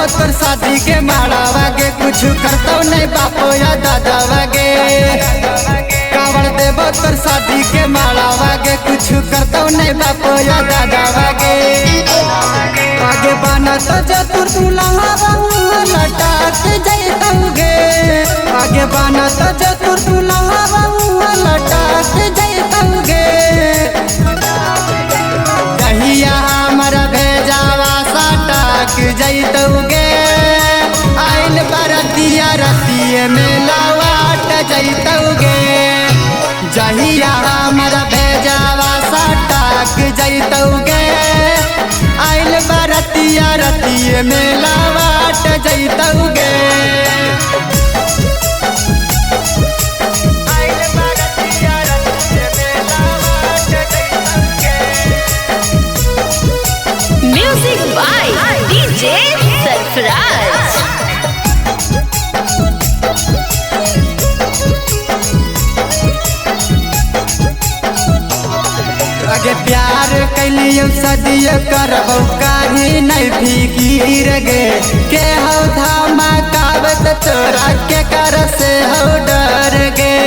तोर शादी के माड़ावा गे, कुछ करतो नहीं बापो या दादावा गे। कावड़ देबो तोर शादी के माड़ावा गे, कुछ करतो नहीं बापो या दादावा गे। आगे बना तो जतुर दुल्हा लटाक जैतौगे, आगे बना तो जतुर दुल्हा लटाक जैतौगे। कहिया हमारा भेजावा सटाक जैतौगे, आइल बरतिया रतिये में लवाट जैतौगे। जहिया हमारा भेजावा सटाक जैतौगे, आइल बरतिया रतिये में लवाट जैतौगे। Music by DJ Sarfaraz. आगे प्यार कैलियो सदियो करबो काही नहीं फिकीर गे। के हो धमाकावत तोरा के कर से हो डर गे।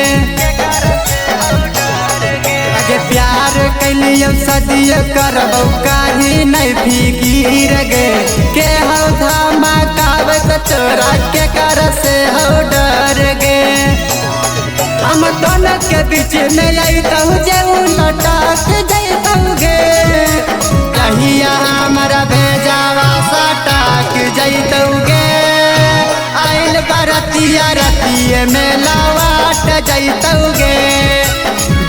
आगे प्यार कैलियो सदियो करबो काही नहीं फिकीर गे। के हो धमाकावत तोरा के कर से हो डर गे। हम दोनों के बीच में अइतौ जे लटाक जैतौगे। कहिया हमारा भेजावा सटाक जैतौगे, आइल बरतिया रतिये में लवाट जैतौगे।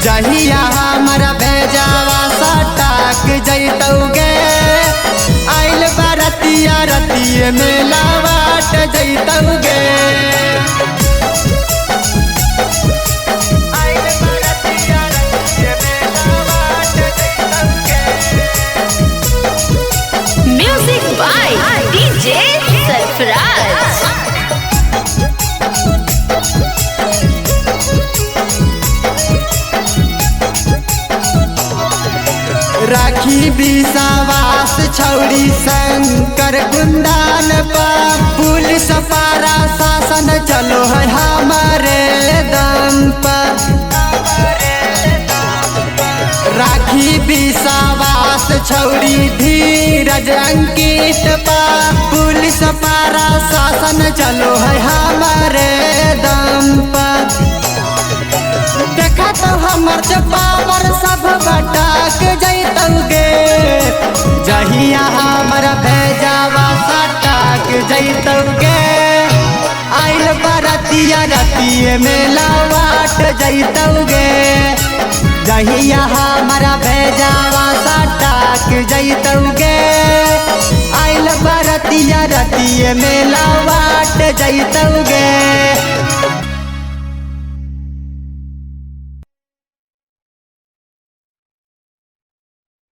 जहिया हमारा भेजावा सटाक जैतौगे, आइल बरतिया रतिये में लवाट जैतौगे। Music by DJ Sarfaraz. राखी विश्वास छौड़ी शंकर गुंदान पर, पुलिस पारा शासन चलो है हमारे दम पर। राखी विश्वास छौड़ी धीरज अंकित पर, पुलिस पारा शासन चलो है हमारे दम पर। देखा तो हमर पावर सब बटाक जैतौगे। जहिया हमारा भेजावा सटाक जैतौगे, आइल बरतिया रतिये में लवाट जैतौगे। जहिया हमारा भेजावा सटाक जैतौगे,